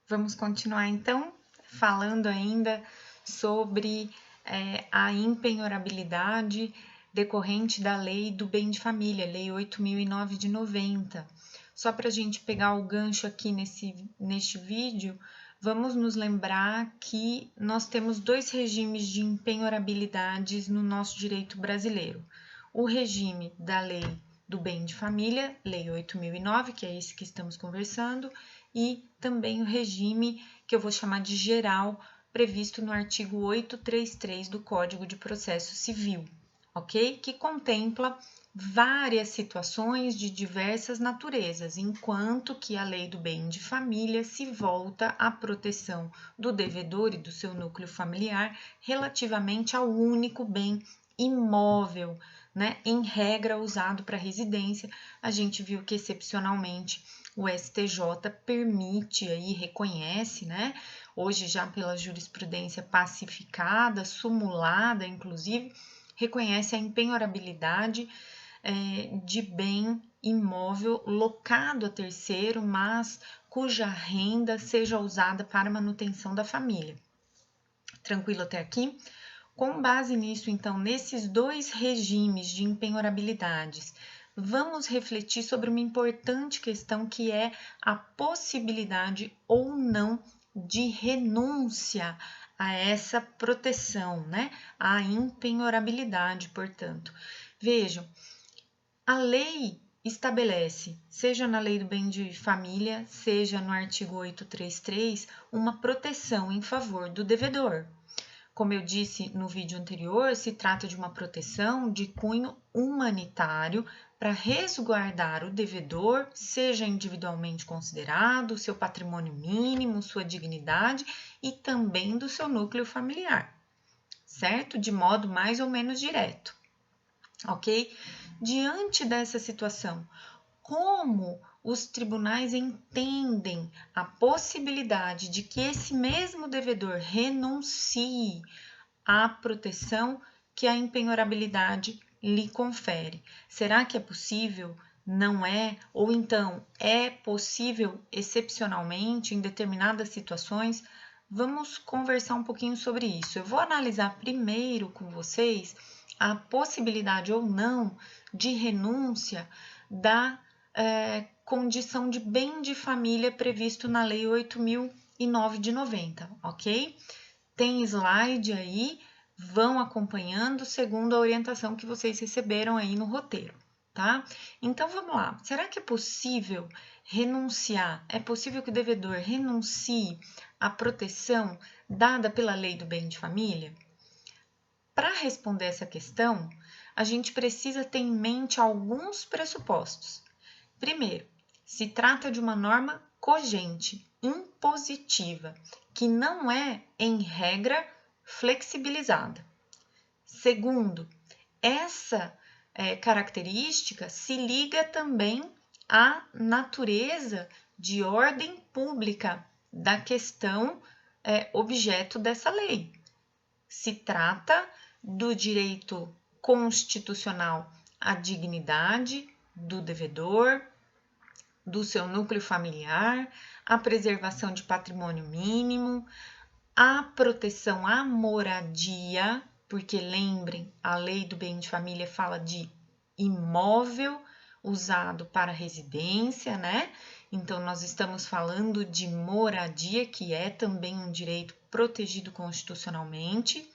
Vamos continuar então falando ainda sobre a impenhorabilidade decorrente da Lei do Bem de Família, Lei 8.009 de 90. Só para a gente pegar o gancho aqui neste vídeo, vamos nos lembrar que nós temos dois regimes de impenhorabilidades no nosso direito brasileiro. O regime da Lei do Bem de Família, Lei 8.009, que é esse que estamos conversando, e também o regime que eu vou chamar de geral, previsto no artigo 833 do Código de Processo Civil, ok? Que contempla várias situações de diversas naturezas, enquanto que a Lei do Bem de Família se volta à proteção do devedor e do seu núcleo familiar relativamente ao único bem imóvel, né, em regra usado para residência. A gente viu que excepcionalmente o STJ permite aí, reconhece, né, hoje já pela jurisprudência pacificada, sumulada, inclusive, reconhece a impenhorabilidade de bem imóvel locado a terceiro, mas cuja renda seja usada para manutenção da família. Tranquilo até aqui? Com base nisso, então, nesses dois regimes de impenhorabilidades, vamos refletir sobre uma importante questão que é a possibilidade ou não de renúncia a essa proteção, né? A impenhorabilidade, portanto. Vejam, a lei estabelece, seja na Lei do Bem de Família, seja no artigo 833, uma proteção em favor do devedor. Como eu disse no vídeo anterior, se trata de uma proteção de cunho humanitário para resguardar o devedor, seja individualmente considerado, seu patrimônio mínimo, sua dignidade e também do seu núcleo familiar, certo? De modo mais ou menos direto, ok? Diante dessa situação, como os tribunais entendem a possibilidade de que esse mesmo devedor renuncie à proteção que a impenhorabilidade lhe confere? Será que é possível? Não é? Ou então é possível excepcionalmente em determinadas situações? Vamos conversar um pouquinho sobre isso. Eu vou analisar primeiro com vocês a possibilidade ou não de renúncia da condição de bem de família previsto na Lei 8.009 de 90, ok? Tem slide aí, vão acompanhando segundo a orientação que vocês receberam aí no roteiro, tá? Então vamos lá. Será que é possível renunciar? É possível que o devedor renuncie à proteção dada pela Lei do Bem de Família? Para responder essa questão, a gente precisa ter em mente alguns pressupostos. Primeiro, se trata de uma norma cogente, impositiva, que não é, em regra, flexibilizada. Segundo, essa característica se liga também à natureza de ordem pública da questão objeto dessa lei. Se trata do direito constitucional à dignidade do devedor, do seu núcleo familiar, a preservação de patrimônio mínimo, a proteção à moradia, porque lembrem, a Lei do Bem de Família fala de imóvel usado para residência, né? Então, nós estamos falando de moradia, que é também um direito protegido constitucionalmente.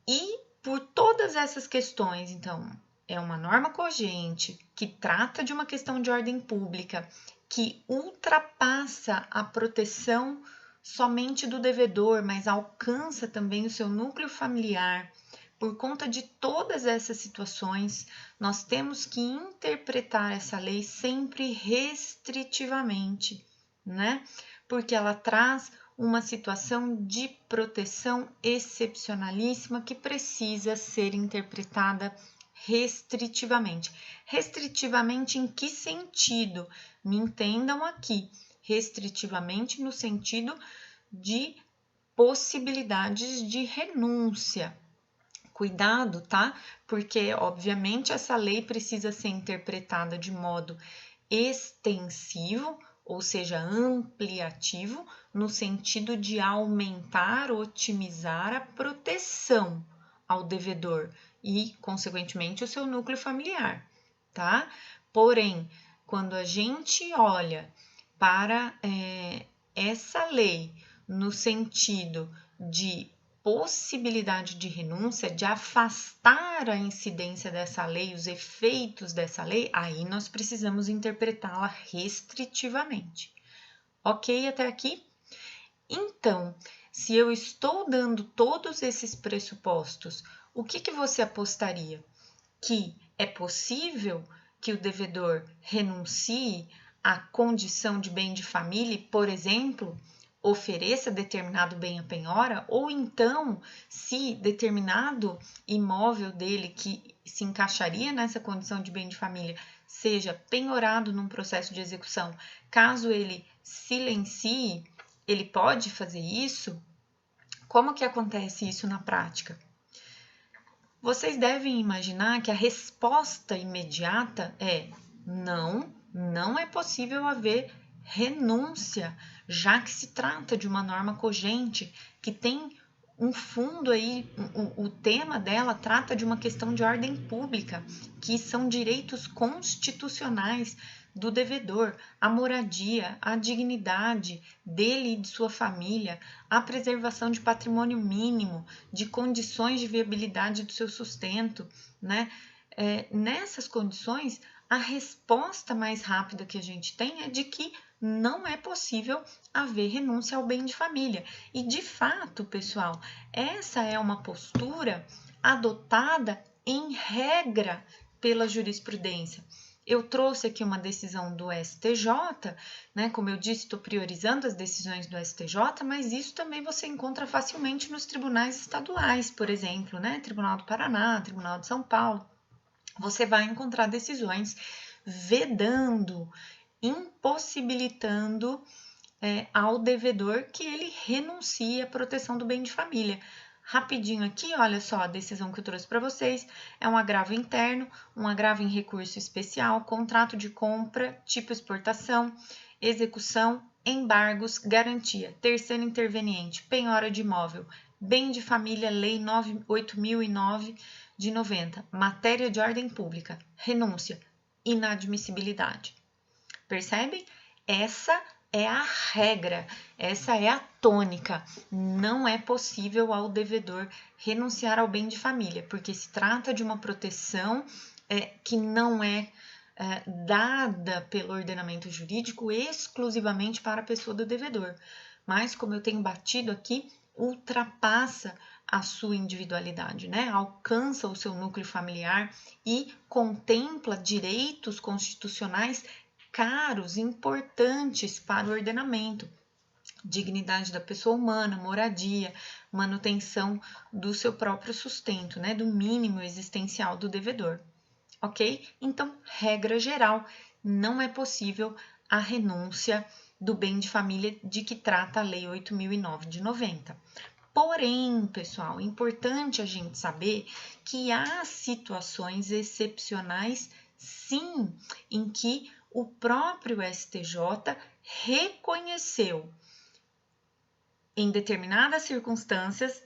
E por todas essas questões, então, é uma norma cogente que trata de uma questão de ordem pública que ultrapassa a proteção somente do devedor, mas alcança também o seu núcleo familiar. Por conta de todas essas situações, nós temos que interpretar essa lei sempre restritivamente, né? Porque ela traz uma situação de proteção excepcionalíssima que precisa ser interpretada restritivamente. Restritivamente em que sentido? Me entendam aqui. Restritivamente no sentido de possibilidades de renúncia. Cuidado, tá? Porque, obviamente, essa lei precisa ser interpretada de modo extensivo, ou seja, ampliativo, no sentido de aumentar, otimizar a proteção ao devedor e, consequentemente, o seu núcleo familiar, tá? Porém, quando a gente olha para essa lei no sentido de possibilidade de renúncia, de afastar a incidência dessa lei, os efeitos dessa lei, aí nós precisamos interpretá-la restritivamente. Ok até aqui? Então, se eu estou dando todos esses pressupostos, o que você apostaria? Que é possível que o devedor renuncie à condição de bem de família, por exemplo, ofereça determinado bem à penhora, ou então, se determinado imóvel dele que se encaixaria nessa condição de bem de família seja penhorado num processo de execução, caso ele silencie, ele pode fazer isso? Como que acontece isso na prática? Vocês devem imaginar que a resposta imediata é não, não é possível haver renúncia, já que se trata de uma norma cogente que tem um fundo aí, o tema dela trata de uma questão de ordem pública, que são direitos constitucionais do devedor, a moradia, a dignidade dele e de sua família, a preservação de patrimônio mínimo, de condições de viabilidade do seu sustento, né? Nessas condições, a resposta mais rápida que a gente tem é de que não é possível haver renúncia ao bem de família. E, de fato, pessoal, essa é uma postura adotada em regra pela jurisprudência. Eu trouxe aqui uma decisão do STJ, né? Como eu disse, estou priorizando as decisões do STJ, mas isso também você encontra facilmente nos tribunais estaduais, por exemplo, né? Tribunal do Paraná, Tribunal de São Paulo. Você vai encontrar decisões vedando, impossibilitando ao devedor que ele renuncie à proteção do bem de família. Rapidinho aqui, olha só a decisão que eu trouxe para vocês, é um agravo interno, um agravo em recurso especial, contrato de compra, tipo exportação, execução, embargos, garantia, terceiro interveniente, penhora de imóvel, bem de família, lei 8.009 de 90, matéria de ordem pública, renúncia, inadmissibilidade. Percebe? Essa é a regra, essa é a tônica. Não é possível ao devedor renunciar ao bem de família, porque se trata de uma proteção que não é dada pelo ordenamento jurídico exclusivamente para a pessoa do devedor. Mas, como eu tenho batido aqui, ultrapassa a sua individualidade, né? Alcança o seu núcleo familiar e contempla direitos constitucionais caros, importantes para o ordenamento. Dignidade da pessoa humana, moradia, manutenção do seu próprio sustento, né? Do mínimo existencial do devedor. Ok? Então, regra geral, não é possível a renúncia do bem de família de que trata a Lei 8.009 de 90. Porém, pessoal, é importante a gente saber que há situações excepcionais, sim, em que o próprio STJ reconheceu, em determinadas circunstâncias,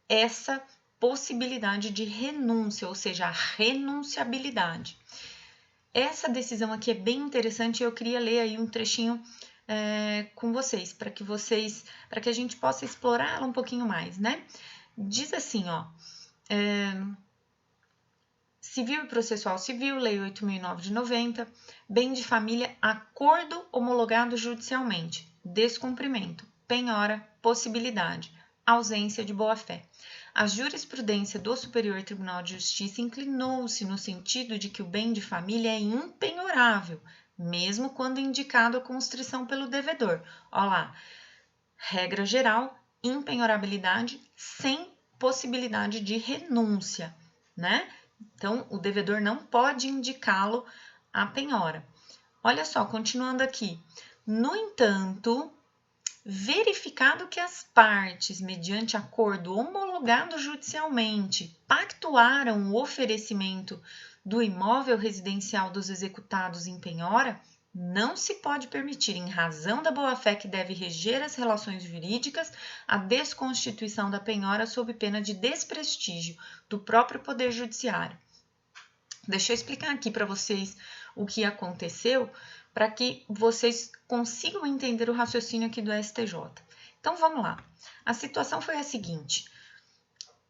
essa possibilidade de renúncia, ou seja, a renunciabilidade. Essa decisão aqui é bem interessante e eu queria ler aí um trechinho com vocês, para que a gente possa explorá-la um pouquinho mais, né? Diz assim, ó, Civil e Processual Civil, Lei 8.009 de 90, bem de família, acordo homologado judicialmente, descumprimento, penhora, possibilidade, ausência de boa-fé. A jurisprudência do Superior Tribunal de Justiça inclinou-se no sentido de que o bem de família é impenhorável, mesmo quando indicado a constrição pelo devedor. Olha lá, regra geral, impenhorabilidade sem possibilidade de renúncia, né? Então, o devedor não pode indicá-lo à penhora. Olha só, continuando aqui. No entanto, verificado que as partes, mediante acordo homologado judicialmente, pactuaram o oferecimento do imóvel residencial dos executados em penhora, Não se pode permitir, em razão da boa-fé que deve reger as relações jurídicas, a desconstituição da penhora sob pena de desprestígio do próprio Poder Judiciário. Deixa eu explicar aqui para vocês o que aconteceu, para que vocês consigam entender o raciocínio aqui do STJ. Então, vamos lá. A situação foi a seguinte: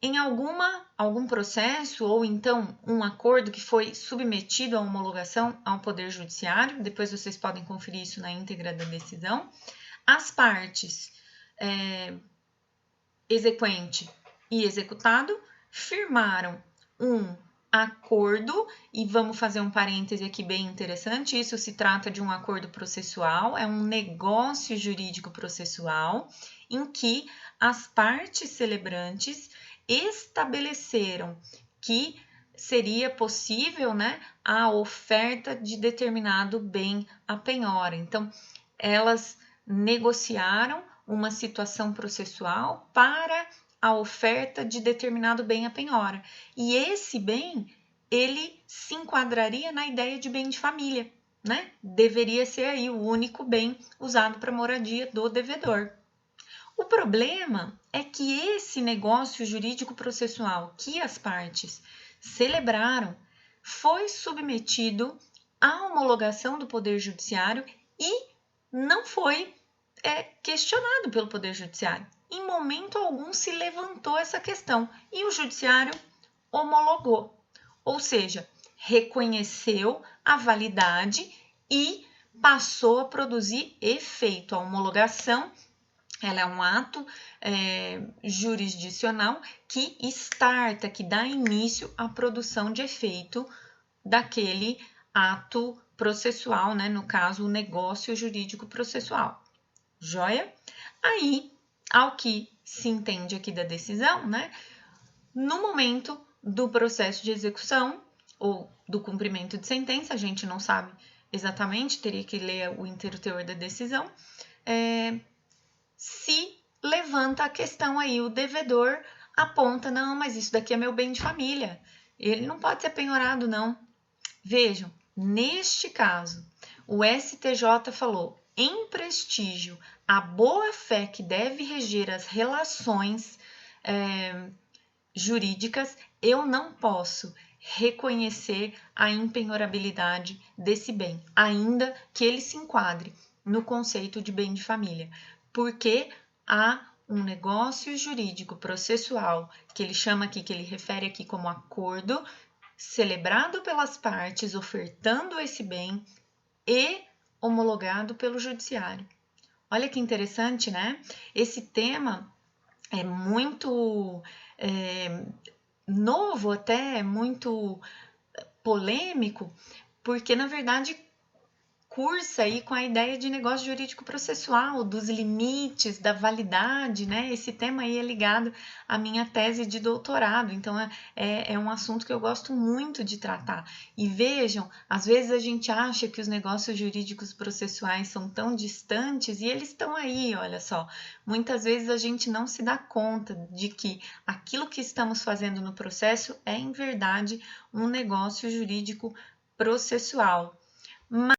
em algum processo ou então um acordo que foi submetido à homologação ao Poder Judiciário, depois vocês podem conferir isso na íntegra da decisão, as partes exequente e executado firmaram um acordo, e vamos fazer um parêntese aqui bem interessante, isso se trata de um acordo processual, é um negócio jurídico processual, em que as partes celebrantes estabeleceram que seria possível, né, a oferta de determinado bem à penhora. Então, elas negociaram uma situação processual para a oferta de determinado bem à penhora. E esse bem, ele se enquadraria na ideia de bem de família, né? Deveria ser aí o único bem usado para moradia do devedor. O problema é que esse negócio jurídico processual que as partes celebraram foi submetido à homologação do Poder Judiciário e não foi questionado pelo Poder Judiciário. Em momento algum se levantou essa questão e o Judiciário homologou, ou seja, reconheceu a validade e passou a produzir efeito. A homologação, ela é um ato jurisdicional que starta, que dá início à produção de efeito daquele ato processual, né? No caso, o negócio jurídico processual. Joia? Aí, ao que se entende aqui da decisão, né? No momento do processo de execução ou do cumprimento de sentença, a gente não sabe exatamente, teria que ler o inteiro teor da decisão, se levanta a questão aí, o devedor aponta, não, mas isso daqui é meu bem de família, ele não pode ser penhorado, não. Vejam, neste caso, o STJ falou, em prestígio, a boa-fé que deve reger as relações jurídicas, eu não posso reconhecer a impenhorabilidade desse bem, ainda que ele se enquadre no conceito de bem de família, porque há um negócio jurídico processual, que ele chama aqui, que ele refere aqui como acordo, celebrado pelas partes, ofertando esse bem e homologado pelo judiciário. Olha que interessante, né? Esse tema é muito novo até, muito polêmico, porque na verdade cursa aí com a ideia de negócio jurídico processual, dos limites, da validade, né? Esse tema aí é ligado à minha tese de doutorado, então é um assunto que eu gosto muito de tratar. E vejam, às vezes a gente acha que os negócios jurídicos processuais são tão distantes e eles estão aí, olha só. Muitas vezes a gente não se dá conta de que aquilo que estamos fazendo no processo é, em verdade, um negócio jurídico processual.